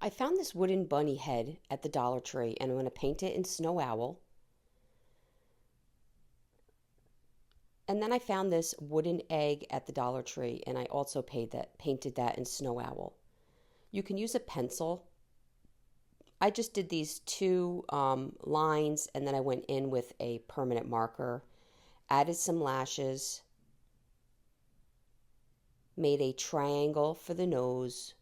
I found this wooden bunny head at the Dollar Tree and I'm going to paint it in Snow Owl. And then I found this wooden egg at the Dollar Tree and I also painted that in Snow Owl. You can use a pencil. I just did these two lines and then I went in with a permanent marker, added some lashes, made a triangle for the nose,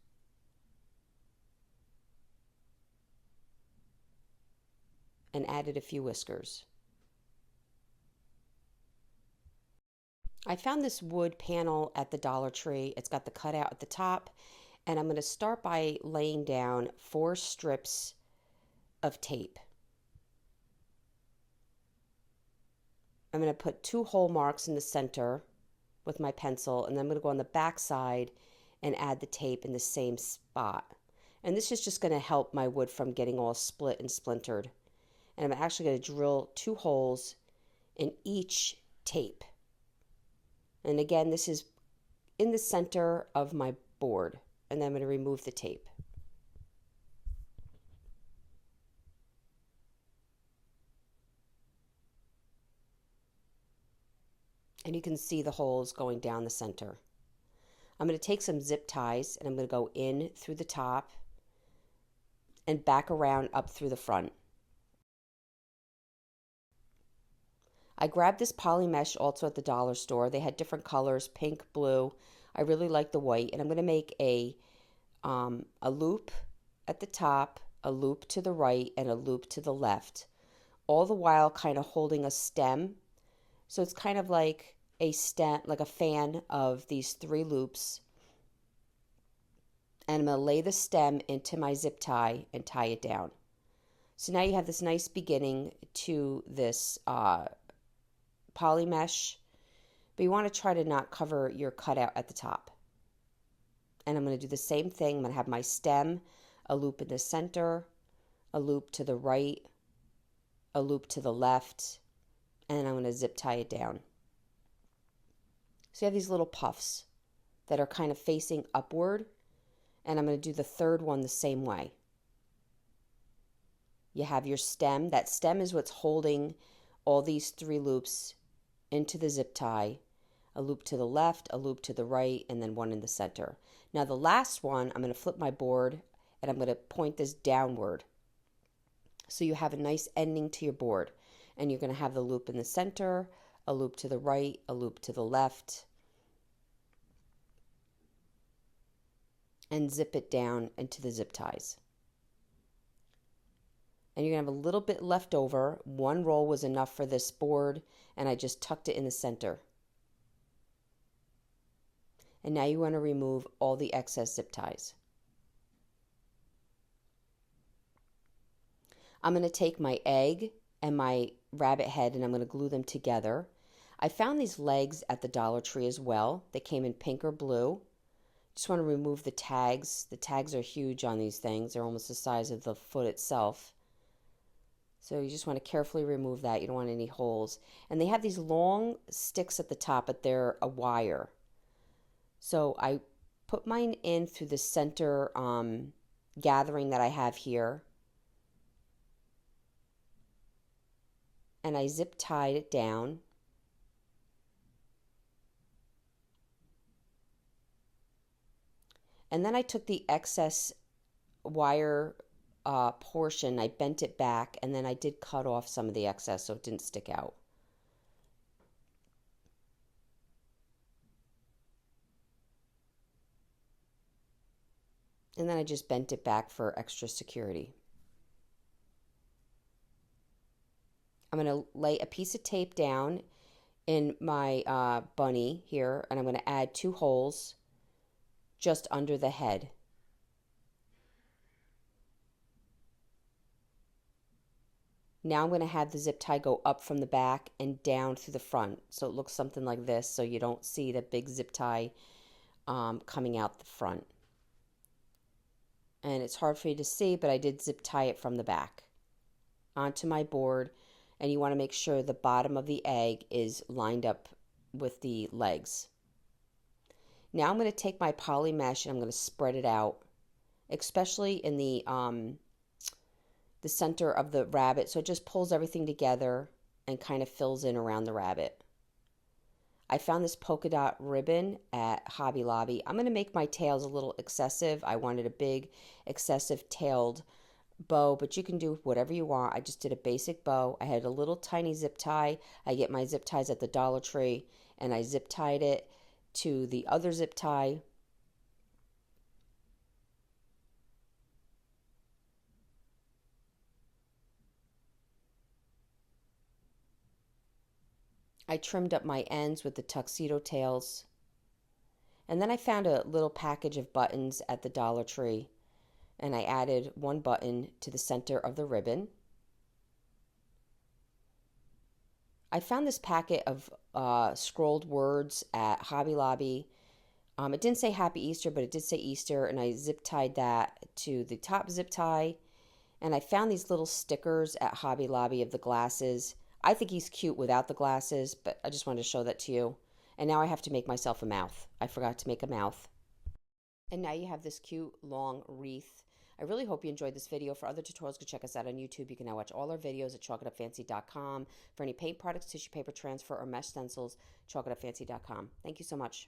and added a few whiskers. I found this wood panel at the Dollar Tree. It's got the cutout at the top, and I'm going to start by laying down 4 strips of tape. I'm going to put 2 hole marks in the center with my pencil, and then I'm going to go on the back side and add the tape in the same spot. And this is just going to help my wood from getting all split and splintered. And I'm actually going to drill 2 holes in each tape. And again, this is in the center of my board. And then I'm going to remove the tape. And you can see the holes going down the center. I'm going to take some zip ties and I'm going to go in through the top and back around up through the front. I grabbed this poly mesh also at the dollar store. They had different colors, pink, blue. I really like the white. And I'm going to make a loop at the top, a loop to the right, and a loop to the left. All the while kind of holding a stem. So it's kind of like a stem, like a fan of these 3 loops. And I'm going to lay the stem into my zip tie and tie it down. So now you have this nice beginning to this poly mesh, but you want to try to not cover your cutout at the top. And I'm going to do the same thing. I'm going to have my stem, a loop in the center, a loop to the right, a loop to the left, and then I'm going to zip tie it down. So you have these little puffs that are kind of facing upward, and I'm going to do the third one the same way. You have your stem. That stem is what's holding all these 3 loops into the zip tie, a loop to the left, a loop to the right, and then one in the center. Now the last one, I'm going to flip my board and I'm going to point this downward. So you have a nice ending to your board. And you're going to have the loop in the center, a loop to the right, a loop to the left, and zip it down into the zip ties. And you're going to have a little bit left over. 1 roll was enough for this board, and I just tucked it in the center. And now you want to remove all the excess zip ties. I'm going to take my egg and my rabbit head and I'm going to glue them together. I found these legs at the Dollar Tree as well. They came in pink or blue. Just want to remove the tags. The tags are huge on these things. They're almost the size of the foot itself. So you just want to carefully remove that. You don't want any holes. And they have these long sticks at the top, but they're a wire. So I put mine in through the center gathering that I have here. And I zip tied it down. And then I took the excess wire portion, I bent it back, and then I did cut off some of the excess so it didn't stick out. And then I just bent it back for extra security. I'm going to lay a piece of tape down in my bunny here, and I'm going to add 2 holes just under the head. Now I'm going to have the zip tie go up from the back and down through the front. So it looks something like this, so you don't see the big zip tie coming out the front. And it's hard for you to see, but I did zip tie it from the back onto my board. And you want to make sure the bottom of the egg is lined up with the legs. Now I'm going to take my poly mesh and I'm going to spread it out especially in the center of the rabbit. So it just pulls everything together and kind of fills in around the rabbit. I found this polka dot ribbon at Hobby Lobby. I'm going to make my tails a little excessive. I wanted a big, excessive tailed bow, but you can do whatever you want. I just did a basic bow. I had a little tiny zip tie. I get my zip ties at the Dollar Tree, and I zip tied it to the other zip tie. I trimmed up my ends with the tuxedo tails. And then I found a little package of buttons at the Dollar Tree, and I added one button to the center of the ribbon. I found this packet of scrolled words at Hobby Lobby. It didn't say Happy Easter, but it did say Easter, and I zip tied that to the top zip tie. And I found these little stickers at Hobby Lobby of the glasses. I think he's cute without the glasses, but I just wanted to show that to you. And now I have to make myself a mouth. I forgot to make a mouth. And now you have this cute long wreath. I really hope you enjoyed this video. For other tutorials, go check us out on YouTube. You can now watch all our videos at chalkitupfancy.com. For any paint products, tissue paper transfer, or mesh stencils, chalkitupfancy.com. Thank you so much.